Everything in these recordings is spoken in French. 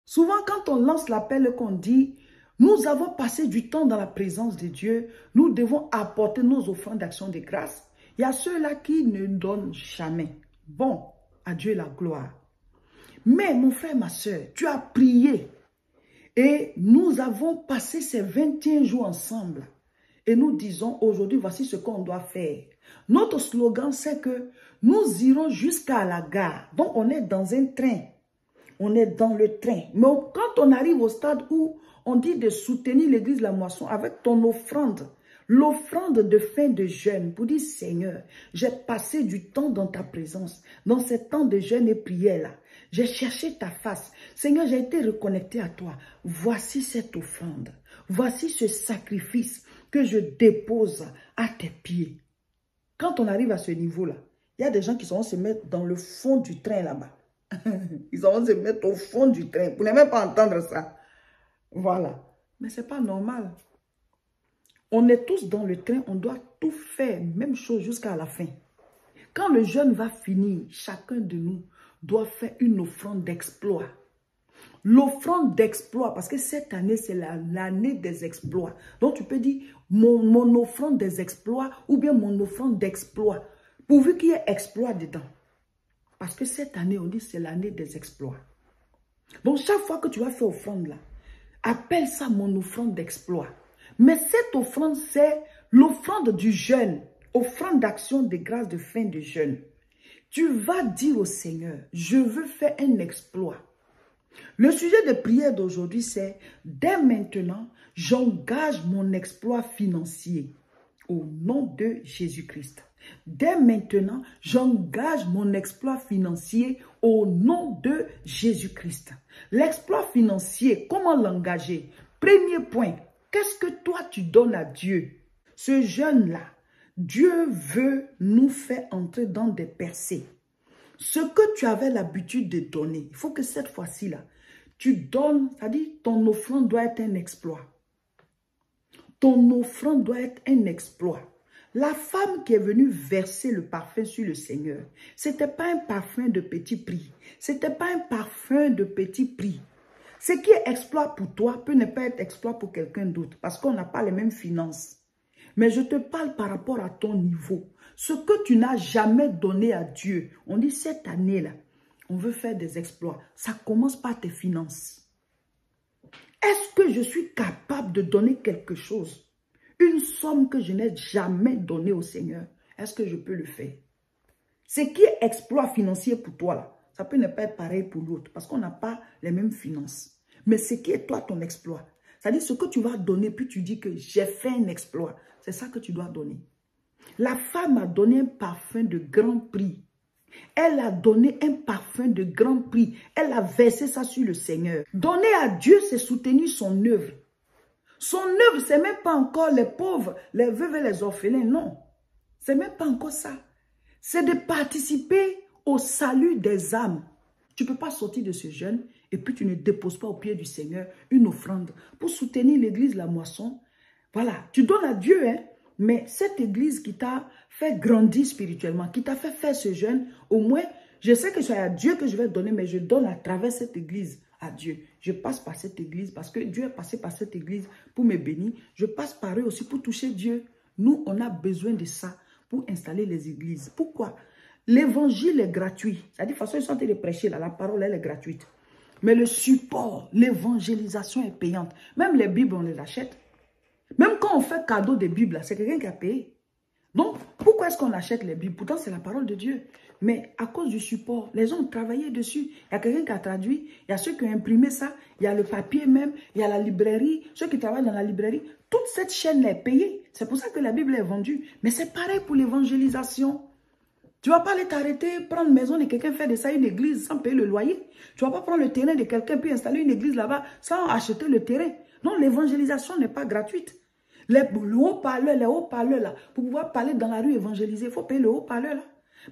Souvent, quand on lance l'appel et qu'on dit, nous avons passé du temps dans la présence de Dieu, nous devons apporter nos offrandes d'action de grâce. Il y a ceux-là qui ne donnent jamais. Bon, à Dieu la gloire. Mais mon frère, ma soeur, tu as prié et nous avons passé ces 21 jours ensemble. Et nous disons aujourd'hui, voici ce qu'on doit faire. Notre slogan, c'est que nous irons jusqu'à la gare. Donc, on est dans un train. On est dans le train. Mais quand on arrive au stade où on dit de soutenir l'église La Moisson avec ton offrande, l'offrande de fin de jeûne, pour dire, Seigneur, j'ai passé du temps dans ta présence, dans ces temps de jeûne et prière là. J'ai cherché ta face. Seigneur, j'ai été reconnecté à toi. Voici cette offrande. Voici ce sacrifice que je dépose à tes pieds. Quand on arrive à ce niveau-là, il y a des gens qui vont se mettre dans le fond du train là-bas. Ils vont se mettre au fond du train. Vous n'allez même pas entendre ça. Voilà. Mais ce n'est pas normal. On est tous dans le train, on doit tout faire, même chose jusqu'à la fin. Quand le jeûne va finir, chacun de nous doit faire une offrande d'exploit. L'offrande d'exploit, parce que cette année, c'est l'année des exploits. Donc, tu peux dire mon offrande des exploits ou bien mon offrande d'exploit. Pourvu qu'il y ait exploit dedans. Parce que cette année, on dit c'est l'année des exploits. Donc, chaque fois que tu vas faire offrande là, appelle ça mon offrande d'exploit. Mais cette offrande, c'est l'offrande du jeûne. Offrande d'action de grâce de fin de jeûne. Tu vas dire au Seigneur, je veux faire un exploit. Le sujet de prière d'aujourd'hui, c'est dès maintenant, j'engage mon exploit financier au nom de Jésus-Christ. Dès maintenant, j'engage mon exploit financier au nom de Jésus-Christ. L'exploit financier, comment l'engager? Premier point, qu'est-ce que toi tu donnes à Dieu? Ce jeûne-là, Dieu veut nous faire entrer dans des percées. Ce que tu avais l'habitude de donner, il faut que cette fois-ci, là, tu donnes, c'est-à-dire ton offrande doit être un exploit. Ton offrande doit être un exploit. La femme qui est venue verser le parfum sur le Seigneur, ce n'était pas un parfum de petit prix. Ce n'était pas un parfum de petit prix. Ce qui est exploit pour toi peut ne pas être exploit pour quelqu'un d'autre parce qu'on n'a pas les mêmes finances. Mais je te parle par rapport à ton niveau. Ce que tu n'as jamais donné à Dieu, on dit cette année-là, on veut faire des exploits. Ça commence par tes finances. Est-ce que je suis capable de donner quelque chose? Une somme que je n'ai jamais donnée au Seigneur. Est-ce que je peux le faire? Ce qui est exploit financier pour toi, là, ça peut ne pas être pareil pour l'autre parce qu'on n'a pas les mêmes finances. Mais ce qui est toi, ton exploit, c'est-à-dire ce que tu vas donner, puis tu dis que j'ai fait un exploit. C'est ça que tu dois donner. La femme a donné un parfum de grand prix. Elle a donné un parfum de grand prix. Elle a versé ça sur le Seigneur. Donner à Dieu, c'est soutenir son œuvre. Son œuvre, ce n'est même pas encore les pauvres, les veuves et les orphelins, non. Ce n'est même pas encore ça. C'est de participer au salut des âmes. Tu ne peux pas sortir de ce jeûne et puis tu ne déposes pas au pied du Seigneur une offrande pour soutenir l'église La Moisson. Voilà, tu donnes à Dieu, hein. Mais cette église qui t'a fait grandir spirituellement, qui t'a fait faire ce jeûne, au moins, je sais que c'est à Dieu que je vais donner, mais je donne à travers cette église à Dieu. Je passe par cette église parce que Dieu est passé par cette église pour me bénir. Je passe par eux aussi pour toucher Dieu. Nous, on a besoin de ça pour installer les églises. Pourquoi? L'évangile est gratuit. C'est-à-dire, de toute façon, ils sont en train de prêcher, là, la parole, elle est gratuite. Mais le support, l'évangélisation est payante. Même les Bibles, on les achète. Même quand on fait cadeau des Bibles, c'est quelqu'un qui a payé. Donc, pourquoi est-ce qu'on achète les Bibles? Pourtant, c'est la parole de Dieu. Mais à cause du support, les gens ont travaillé dessus. Il y a quelqu'un qui a traduit, il y a ceux qui ont imprimé ça, il y a le papier même, il y a la librairie, ceux qui travaillent dans la librairie. Toute cette chaîne est payée. C'est pour ça que la Bible est vendue. Mais c'est pareil pour l'évangélisation. Tu ne vas pas aller t'arrêter, prendre maison de quelqu'un, faire de ça une église sans payer le loyer. Tu ne vas pas prendre le terrain de quelqu'un puis installer une église là-bas sans acheter le terrain. Non, l'évangélisation n'est pas gratuite. Les haut-parleurs là, pour pouvoir parler dans la rue évangéliser, il faut payer le haut-parleur là.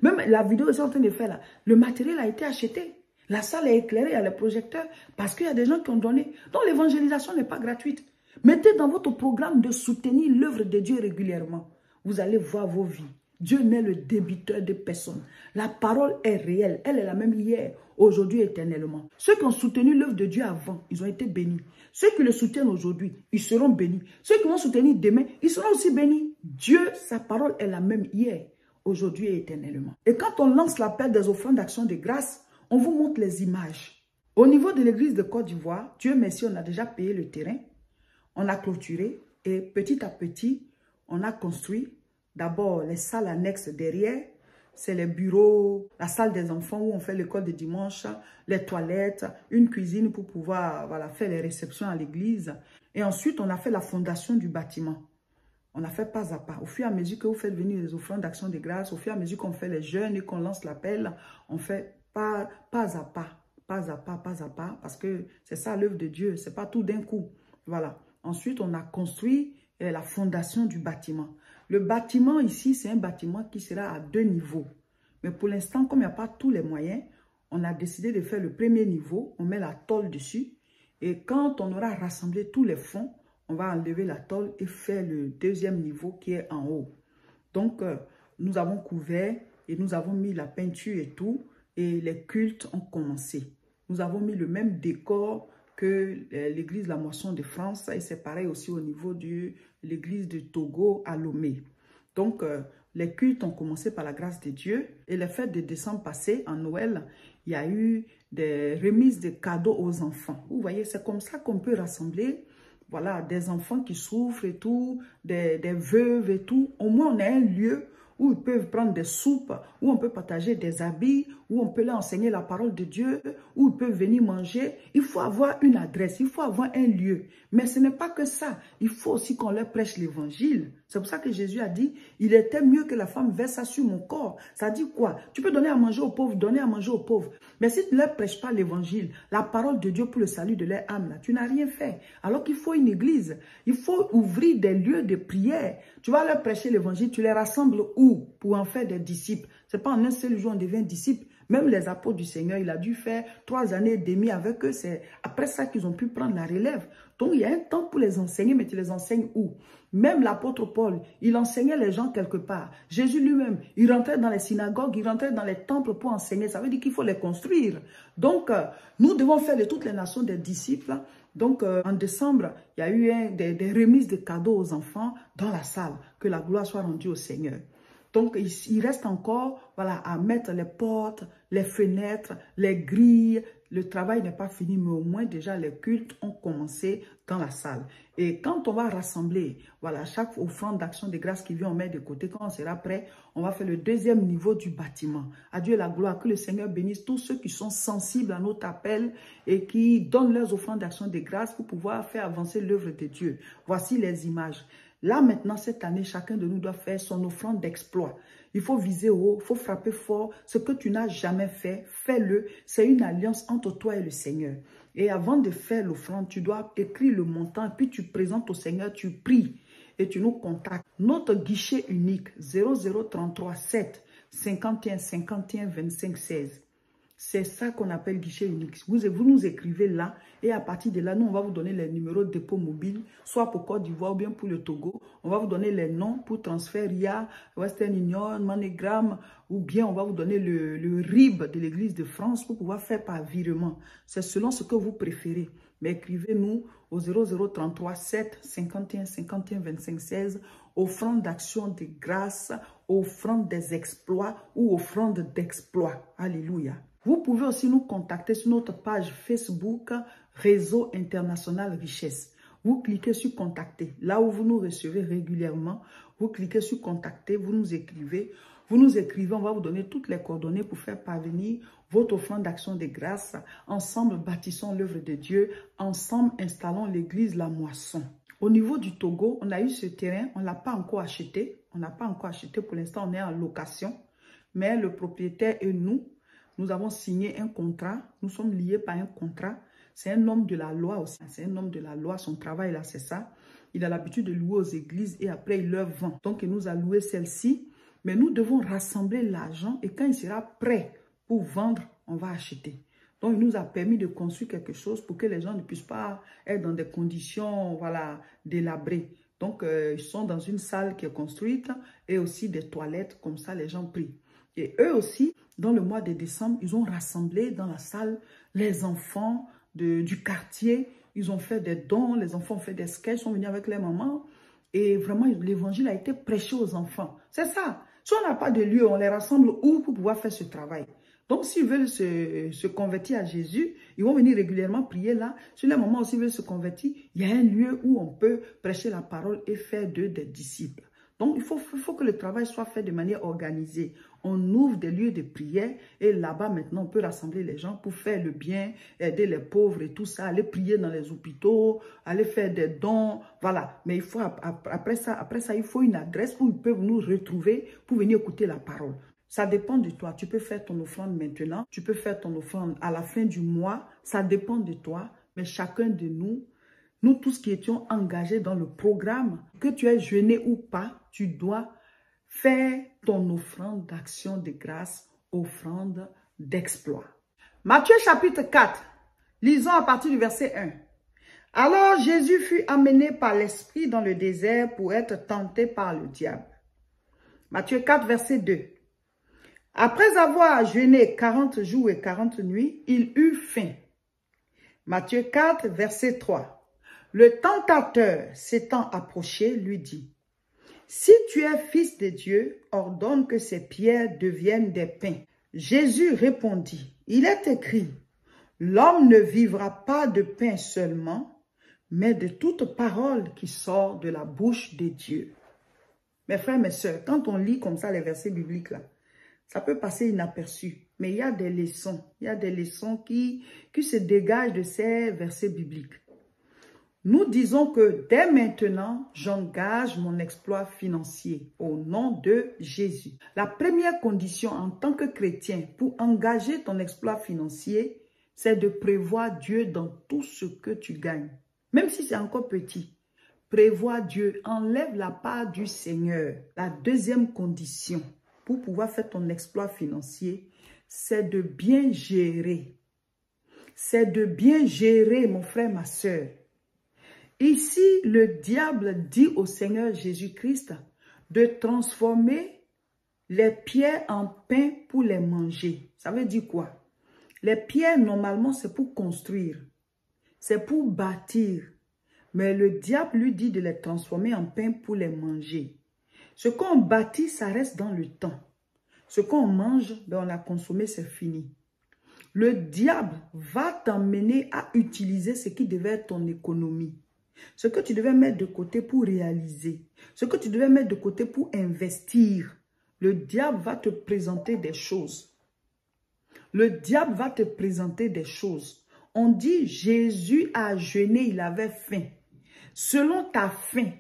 Même la vidéo que je suis en train de faire là, le matériel a été acheté. La salle est éclairée, il y a les projecteurs, parce qu'il y a des gens qui ont donné. Donc l'évangélisation n'est pas gratuite. Mettez dans votre programme de soutenir l'œuvre de Dieu régulièrement. Vous allez voir vos vies Dieu n'est le débiteur de personne. La parole est réelle. Elle est la même hier, aujourd'hui, éternellement. Ceux qui ont soutenu l'œuvre de Dieu avant, ils ont été bénis. Ceux qui le soutiennent aujourd'hui, ils seront bénis. Ceux qui vont soutenir demain, ils seront aussi bénis. Dieu, sa parole est la même hier, aujourd'hui et éternellement. Et quand on lance l'appel des offrandes d'action de grâce, on vous montre les images. Au niveau de l'église de Côte d'Ivoire, Dieu merci, on a déjà payé le terrain. On a clôturé et petit à petit, on a construit d'abord les salles annexes derrière. C'est les bureaux, la salle des enfants où on fait l'école de dimanche, les toilettes, une cuisine pour pouvoir faire les réceptions à l'église. Et ensuite, on a fait la fondation du bâtiment. On a fait pas à pas. Au fur et à mesure que vous faites venir les offrandes d'action de grâce, au fur et à mesure qu'on fait les jeûnes et qu'on lance l'appel, on fait pas à pas, pas à pas, pas à pas, parce que c'est ça l'œuvre de Dieu, c'est pas tout d'un coup. Voilà. Ensuite, on a construit la fondation du bâtiment. Le bâtiment ici, c'est un bâtiment qui sera à 2 niveaux. Mais pour l'instant, comme il n'y a pas tous les moyens, on a décidé de faire le premier niveau. On met la tôle dessus. Et quand on aura rassemblé tous les fonds, on va enlever la tôle et faire le deuxième niveau qui est en haut. Donc, nous avons couvert et nous avons mis la peinture et tout. Et les cultes ont commencé. Nous avons mis le même décor que l'église La Moisson de France. Et c'est pareil aussi au niveau de l'église de Togo à Lomé. Donc, les cultes ont commencé par la grâce de Dieu. Et les fêtes de décembre passé, en Noël, il y a eu des remises de cadeaux aux enfants. Vous voyez, c'est comme ça qu'on peut rassembler des enfants qui souffrent et tout, des veuves et tout. Au moins, on a un lieu où ils peuvent prendre des soupes, où on peut partager des habits, où on peut leur enseigner la parole de Dieu, où ils peuvent venir manger. Il faut avoir une adresse, il faut avoir un lieu. Mais ce n'est pas que ça. Il faut aussi qu'on leur prêche l'évangile. C'est pour ça que Jésus a dit, il était mieux que la femme verse sur mon corps. Ça dit quoi? Tu peux donner à manger aux pauvres, donner à manger aux pauvres. Mais si tu ne leur prêches pas l'évangile, la parole de Dieu pour le salut de leur âme, là, tu n'as rien fait. Alors qu'il faut une église. Il faut ouvrir des lieux de prière. Tu vas leur prêcher l'évangile, tu les rassembles où? Pour en faire des disciples. Ce n'est pas en un seul jour on devient disciple. Même les apôtres du Seigneur, il a dû faire 3 années et demie avec eux. C'est après ça qu'ils ont pu prendre la relève. Donc, il y a un temps pour les enseigner, mais tu les enseignes où? Même l'apôtre Paul, il enseignait les gens quelque part. Jésus lui-même, il rentrait dans les synagogues, il rentrait dans les temples pour enseigner. Ça veut dire qu'il faut les construire. Donc, nous devons faire de toutes les nations des disciples. Donc, en décembre, il y a eu des remises de cadeaux aux enfants dans la salle. Que la gloire soit rendue au Seigneur. Donc, il reste encore à mettre les portes, les fenêtres, les grilles. Le travail n'est pas fini, mais au moins déjà les cultes ont commencé dans la salle. Et quand on va rassembler, chaque offrande d'action de grâce qui vient, on met de côté. Quand on sera prêt, on va faire le deuxième niveau du bâtiment. À Dieu la gloire, que le Seigneur bénisse tous ceux qui sont sensibles à notre appel et qui donnent leurs offrandes d'action de grâce pour pouvoir faire avancer l'œuvre de Dieu. Voici les images. Là, maintenant, cette année, chacun de nous doit faire son offrande d'exploit. Il faut viser haut, il faut frapper fort. Ce que tu n'as jamais fait, fais-le. C'est une alliance entre toi et le Seigneur. Et avant de faire l'offrande, tu dois écrire le montant, puis tu présentes au Seigneur, tu pries et tu nous contactes. Notre guichet unique, 0033 7 51 51 25 16. C'est ça qu'on appelle guichet unique. Vous nous écrivez là et à partir de là, nous, on va vous donner les numéros de dépôt mobile, soit pour Côte d'Ivoire ou bien pour le Togo. On va vous donner les noms pour transfert RIA, Western Union, MoneyGram, ou bien on va vous donner le RIB de l'Église de France pour pouvoir faire par virement. C'est selon ce que vous préférez. Mais écrivez-nous au 0033 7 51 51 25 16, offrande d'action de grâce, offrande des exploits ou offrande d'exploits. Alléluia. Vous pouvez aussi nous contacter sur notre page Facebook Réseau International Richesse. Vous cliquez sur Contacter. Là où vous nous recevez régulièrement, vous cliquez sur Contacter, vous nous écrivez. Vous nous écrivez, on va vous donner toutes les coordonnées pour faire parvenir votre offrande d'action de grâce. Ensemble, bâtissons l'œuvre de Dieu. Ensemble, installons l'église La Moisson. Au niveau du Togo, on a eu ce terrain, on ne l'a pas encore acheté. On n'a pas encore acheté, pour l'instant, on est en location. Mais le propriétaire et nous avons signé un contrat. Nous sommes liés par un contrat. C'est un homme de la loi aussi. C'est un homme de la loi. Son travail là, c'est ça. Il a l'habitude de louer aux églises et après, il leur vend. Donc, il nous a loué celle-ci. Mais nous devons rassembler l'argent et quand il sera prêt pour vendre, on va acheter. Donc, il nous a permis de construire quelque chose pour que les gens ne puissent pas être dans des conditions délabrées. Donc, ils sont dans une salle qui est construite et aussi des toilettes, comme ça les gens prient. Et eux aussi, dans le mois de décembre, ils ont rassemblé dans la salle les enfants du quartier. Ils ont fait des dons, les enfants ont fait des sketchs, sont venus avec les mamans. Et vraiment, l'évangile a été prêché aux enfants. C'est ça. Si on n'a pas de lieu, on les rassemble où pour pouvoir faire ce travail? Donc, s'ils veulent se convertir à Jésus, ils vont venir régulièrement prier là. Sur les moments où ils veulent se convertir, il y a un lieu où on peut prêcher la parole et faire d'eux des disciples. Donc, il faut que le travail soit fait de manière organisée. On ouvre des lieux de prière et là-bas, maintenant, on peut rassembler les gens pour faire le bien, aider les pauvres et tout ça, aller prier dans les hôpitaux, aller faire des dons, voilà. Mais il faut, après ça, il faut une adresse où ils peuvent nous retrouver pour venir écouter la parole. Ça dépend de toi. Tu peux faire ton offrande maintenant, tu peux faire ton offrande à la fin du mois. Ça dépend de toi, mais chacun de nous tous qui étions engagés dans le programme, que tu aies jeûné ou pas, tu dois faire ton offrande d'action de grâce, offrande d'exploit. Matthieu chapitre 4, lisons à partir du verset 1. Alors Jésus fut amené par l'Esprit dans le désert pour être tenté par le diable. Matthieu 4, verset 2. Après avoir jeûné 40 jours et 40 nuits, il eut faim. Matthieu 4, verset 3. Le tentateur, s'étant approché, lui dit, « Si tu es fils de Dieu, ordonne que ces pierres deviennent des pains. » Jésus répondit, « Il est écrit, l'homme ne vivra pas de pain seulement, mais de toute parole qui sort de la bouche de Dieu. » Mes frères, mes sœurs, quand on lit comme ça les versets bibliques, là, ça peut passer inaperçu, mais il y a des leçons. Il y a des leçons qui se dégagent de ces versets bibliques. Nous disons que dès maintenant, j'engage mon exploit financier au nom de Jésus. La première condition en tant que chrétien pour engager ton exploit financier, c'est de prévoir Dieu dans tout ce que tu gagnes. Même si c'est encore petit, prévois Dieu, enlève la part du Seigneur. La deuxième condition pour pouvoir faire ton exploit financier, c'est de bien gérer. C'est de bien gérer, mon frère, ma soeur. Ici, le diable dit au Seigneur Jésus-Christ de transformer les pierres en pain pour les manger. Ça veut dire quoi? Les pierres, normalement, c'est pour construire. C'est pour bâtir. Mais le diable lui dit de les transformer en pain pour les manger. Ce qu'on bâtit, ça reste dans le temps. Ce qu'on mange, ben on l'a consommé, c'est fini. Le diable va t'emmener à utiliser ce qui devait être ton économie. Ce que tu devais mettre de côté pour réaliser. Ce que tu devais mettre de côté pour investir. Le diable va te présenter des choses. Le diable va te présenter des choses. On dit Jésus a jeûné, il avait faim. Selon ta faim,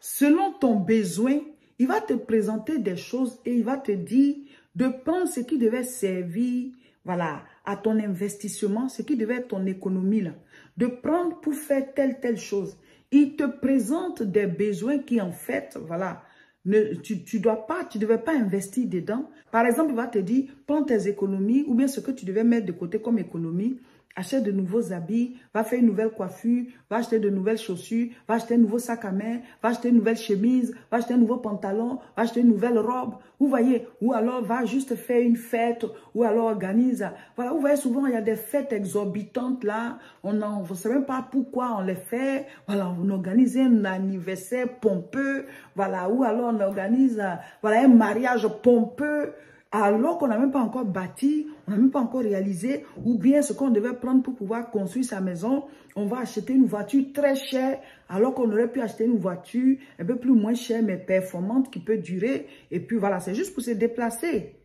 selon ton besoin, il va te présenter des choses et il va te dire de prendre ce qui devait servir, voilà, à ton investissement, ce qui devait être ton économie là, de prendre pour faire telle chose. Il te présente des besoins qui en fait, voilà, tu ne devais pas investir dedans. Par exemple, il va te dire, prends tes économies ou bien ce que tu devais mettre de côté comme économie, achète de nouveaux habits, va faire une nouvelle coiffure, va acheter de nouvelles chaussures, va acheter un nouveau sac à main, va acheter une nouvelle chemise, va acheter un nouveau pantalon, va acheter une nouvelle robe. Vous voyez, ou alors va juste faire une fête, ou alors organise. Voilà, vous voyez, souvent il y a des fêtes exorbitantes là, on ne sait même pas pourquoi on les fait. Voilà, on organise un anniversaire pompeux, voilà, ou alors on organise voilà, un mariage pompeux. Alors qu'on n'a même pas encore bâti, on n'a même pas encore réalisé, ou bien ce qu'on devait prendre pour pouvoir construire sa maison, on va acheter une voiture très chère, alors qu'on aurait pu acheter une voiture un peu plus moins chère, mais performante, qui peut durer, et puis voilà, c'est juste pour se déplacer.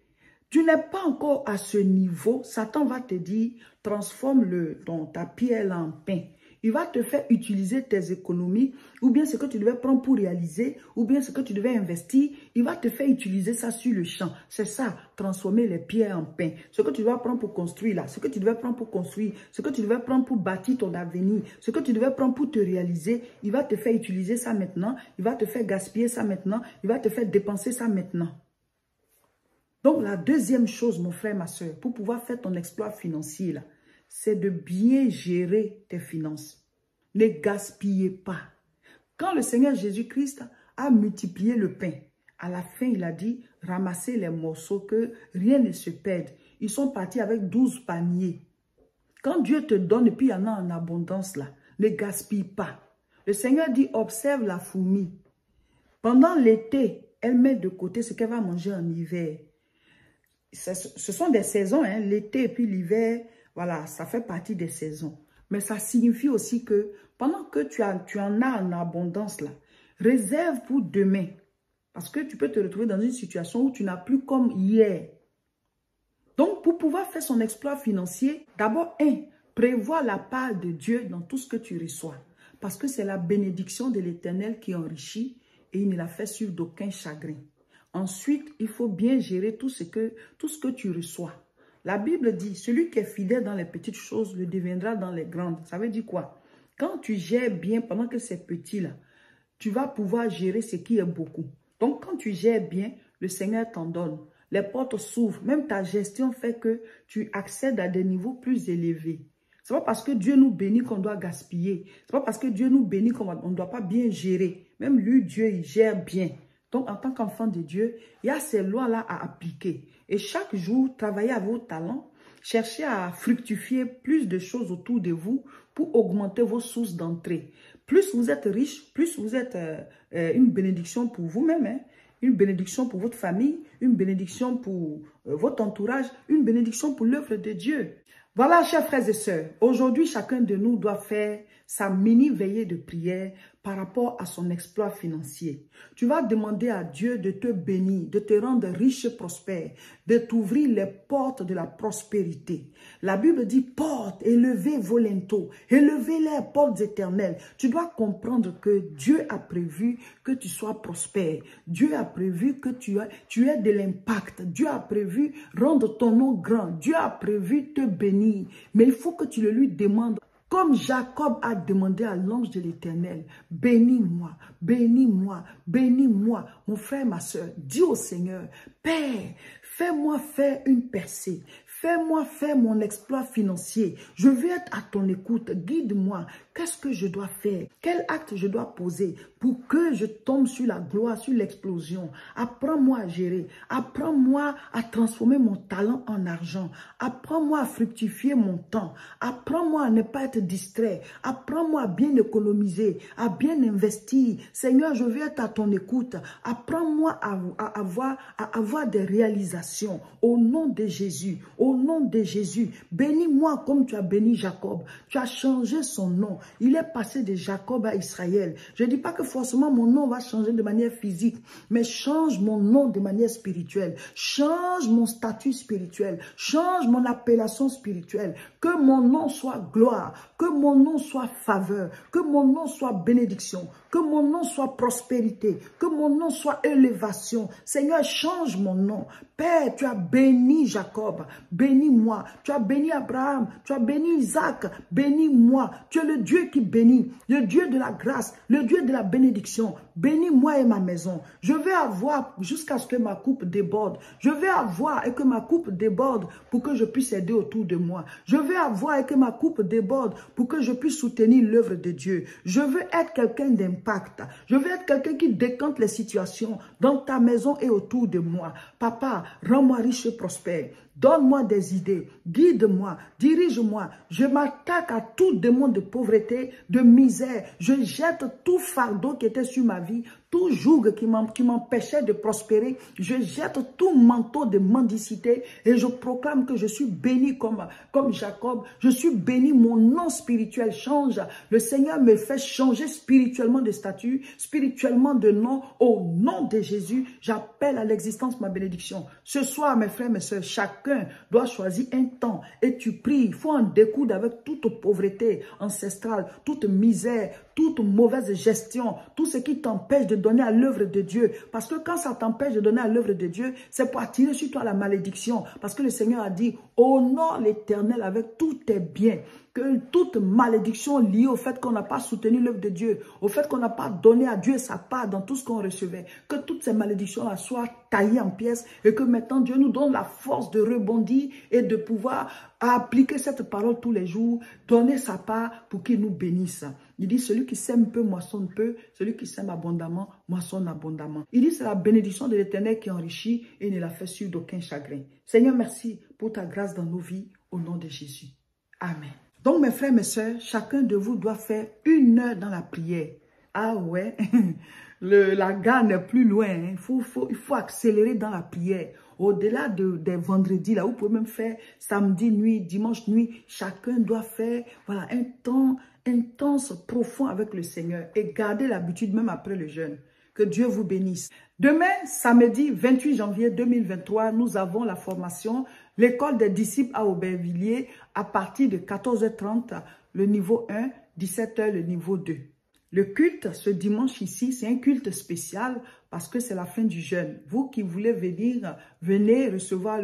Tu n'es pas encore à ce niveau, Satan va te dire, transforme ta pierre en pain. Il va te faire utiliser tes économies, ou bien ce que tu devais prendre pour réaliser, ou bien ce que tu devais investir, il va te faire utiliser ça sur le champ. C'est ça, transformer les pierres en pain. Ce que tu dois prendre pour construire là, ce que tu devais prendre pour construire, ce que tu devais prendre pour bâtir ton avenir, ce que tu devais prendre pour te réaliser, il va te faire utiliser ça maintenant, il va te faire gaspiller ça maintenant, il va te faire dépenser ça maintenant. Donc la deuxième chose, mon frère, ma soeur, pour pouvoir faire ton exploit financier là, c'est de bien gérer tes finances. Ne gaspillez pas. Quand le Seigneur Jésus-Christ a multiplié le pain, à la fin, il a dit, ramassez les morceaux, que rien ne se perde. Ils sont partis avec 12 paniers. Quand Dieu te donne, et puis il y en a en abondance là, ne gaspille pas. Le Seigneur dit, observe la fourmi. Pendant l'été, elle met de côté ce qu'elle va manger en hiver. Ce sont des saisons, hein, l'été et puis l'hiver, voilà, ça fait partie des saisons. Mais ça signifie aussi que pendant que tu en as en abondance là, réserve pour demain. Parce que tu peux te retrouver dans une situation où tu n'as plus comme hier. Donc, pour pouvoir faire son exploit financier, d'abord, prévois la part de Dieu dans tout ce que tu reçois. Parce que c'est la bénédiction de l'Éternel qui enrichit et il ne la fait suivre d'aucun chagrin. Ensuite, il faut bien gérer tout ce que tu reçois. La Bible dit, celui qui est fidèle dans les petites choses le deviendra dans les grandes. Ça veut dire quoi? Quand tu gères bien pendant que c'est petit là, tu vas pouvoir gérer ce qui est beaucoup. Donc, quand tu gères bien, le Seigneur t'en donne. Les portes s'ouvrent. Même ta gestion fait que tu accèdes à des niveaux plus élevés. Ce n'est pas parce que Dieu nous bénit qu'on doit gaspiller. Ce n'est pas parce que Dieu nous bénit qu'on ne doit pas bien gérer. Même lui, Dieu, il gère bien. Donc, en tant qu'enfant de Dieu, il y a ces lois-là à appliquer. Et chaque jour, travaillez à vos talents. Cherchez à fructifier plus de choses autour de vous pour augmenter vos sources d'entrée. Plus vous êtes riche, plus vous êtes une bénédiction pour vous-même, hein? Une bénédiction pour votre famille, une bénédiction pour votre entourage, une bénédiction pour l'œuvre de Dieu. Voilà, chers frères et sœurs, aujourd'hui, chacun de nous doit faire sa mini veillée de prière par rapport à son exploit financier. Tu vas demander à Dieu de te bénir, de te rendre riche et prospère, de t'ouvrir les portes de la prospérité. La Bible dit, portes, élevez vos linteaux, élevez les portes éternelles. Tu dois comprendre que Dieu a prévu que tu sois prospère. Dieu a prévu que tu aies de l'impact. Dieu a prévu rendre ton nom grand. Dieu a prévu te bénir. Mais il faut que tu le lui demandes. Comme Jacob a demandé à l'ange de l'Éternel, bénis-moi, bénis-moi, bénis-moi. Mon frère, ma soeur, dis au Seigneur, Père, fais-moi faire une percée. Fais-moi faire mon exploit financier. Je veux être à ton écoute. Guide-moi. Qu'est-ce que je dois faire? Quel acte je dois poser pour que je tombe sur la gloire, sur l'explosion? Apprends-moi à gérer. Apprends-moi à transformer mon talent en argent. Apprends-moi à fructifier mon temps. Apprends-moi à ne pas être distrait. Apprends-moi à bien économiser, à bien investir. Seigneur, je veux être à ton écoute. Apprends-moi à avoir des réalisations. Au nom de Jésus. Au nom de Jésus, bénis-moi comme tu as béni Jacob. Tu as changé son nom. Il est passé de Jacob à Israël. Je ne dis pas que forcément mon nom va changer de manière physique, mais change mon nom de manière spirituelle. Change mon statut spirituel. Change mon appellation spirituelle. Que mon nom soit gloire. Que mon nom soit faveur. Que mon nom soit bénédiction. Que mon nom soit prospérité. Que mon nom soit élévation. Seigneur, change mon nom. Père, tu as béni Jacob. Bénis-moi. Tu as béni Abraham. Tu as béni Isaac. Bénis-moi. Tu es le Dieu qui bénit. Le Dieu de la grâce. Le Dieu de la bénédiction. Bénis-moi et ma maison. Je vais avoir jusqu'à ce que ma coupe déborde. Je vais avoir et que ma coupe déborde pour que je puisse aider autour de moi. Je vais avoir et que ma coupe déborde pour que je puisse soutenir l'œuvre de Dieu. Je veux être quelqu'un d'impact. Je veux être quelqu'un qui décante les situations dans ta maison et autour de moi. Papa, rends-moi riche et prospère. Donne-moi des idées, guide-moi, dirige-moi. Je m'attaque à tout démon de pauvreté, de misère. Je jette tout fardeau qui était sur ma vie, tout joug qui m'empêchait de prospérer. Je jette tout manteau de mendicité et je proclame que je suis béni comme Jacob. Je suis béni, mon nom spirituel change. Le Seigneur me fait changer spirituellement de statut, spirituellement de nom. Au nom de Jésus, j'appelle à l'existence ma bénédiction. Ce soir, mes frères, mes soeurs, chacun doit choisir un temps et tu pries. Il faut en découdre avec toute pauvreté ancestrale, toute misère, toute mauvaise gestion, tout ce qui t'empêche de donner à l'œuvre de Dieu. Parce que quand ça t'empêche de donner à l'œuvre de Dieu, c'est pour attirer sur toi la malédiction. Parce que le Seigneur a dit, honore l'Éternel avec tous tes biens. Que toute malédiction liée au fait qu'on n'a pas soutenu l'œuvre de Dieu, au fait qu'on n'a pas donné à Dieu sa part dans tout ce qu'on recevait, que toutes ces malédictions-là soient taillées en pièces et que maintenant Dieu nous donne la force de rebondir et de pouvoir à appliquer cette parole tous les jours, donner sa part pour qu'il nous bénisse. Il dit, celui qui sème peu, moissonne peu. Celui qui sème abondamment, moissonne abondamment. Il dit, c'est la bénédiction de l'Éternel qui enrichit et ne la fait sur d'aucun chagrin. Seigneur, merci pour ta grâce dans nos vies, au nom de Jésus. Amen. Donc, mes frères, mes sœurs, chacun de vous doit faire 1 heure dans la prière. Ah ouais, la gare n'est plus loin. Hein. Il faut accélérer dans la prière. Au-delà des vendredis, là, vous pouvez même faire samedi nuit, dimanche nuit. Chacun doit faire voilà, un temps intense, profond avec le Seigneur et garder l'habitude même après le jeûne. Que Dieu vous bénisse. Demain, samedi 28 janvier 2023, nous avons la formation l'école des disciples à Aubervilliers à partir de 14h30, le niveau 1, 17h, le niveau 2. Le culte, ce dimanche ici, c'est un culte spécial parce que c'est la fin du jeûne. Vous qui voulez venir, venez recevoir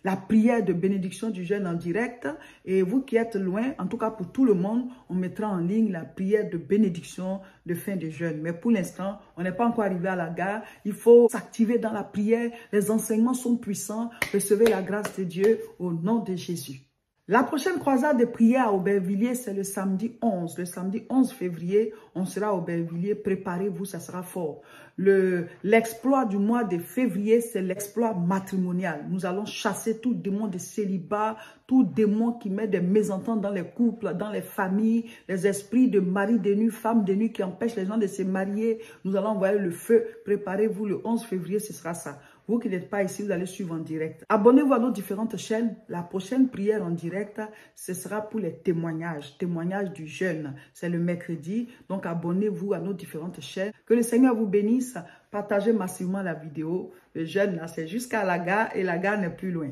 la prière de bénédiction du jeûne en direct. Et vous qui êtes loin, en tout cas pour tout le monde, on mettra en ligne la prière de bénédiction de fin de jeûne. Mais pour l'instant, on n'est pas encore arrivé à la gare. Il faut s'activer dans la prière. Les enseignements sont puissants. Recevez la grâce de Dieu au nom de Jésus. La prochaine croisade de prière à Aubervilliers, c'est le samedi 11. Le samedi 11 février, on sera à Aubervilliers. Préparez-vous, ça sera fort. L'exploit du mois de février, c'est l'exploit matrimonial. Nous allons chasser tout démon de célibat, tout démon qui met des mésententes dans les couples, dans les familles, les esprits de mari de nuit, femme de nuit qui empêchent les gens de se marier. Nous allons envoyer le feu. Préparez-vous, le 11 février, ce sera ça. Vous qui n'êtes pas ici, vous allez suivre en direct. Abonnez-vous à nos différentes chaînes. La prochaine prière en direct, ce sera pour les témoignages. Témoignages du jeûne. C'est le mercredi. Donc, abonnez-vous à nos différentes chaînes. Que le Seigneur vous bénisse. Partagez massivement la vidéo. Le jeûne, là, c'est jusqu'à la gare et la gare n'est plus loin.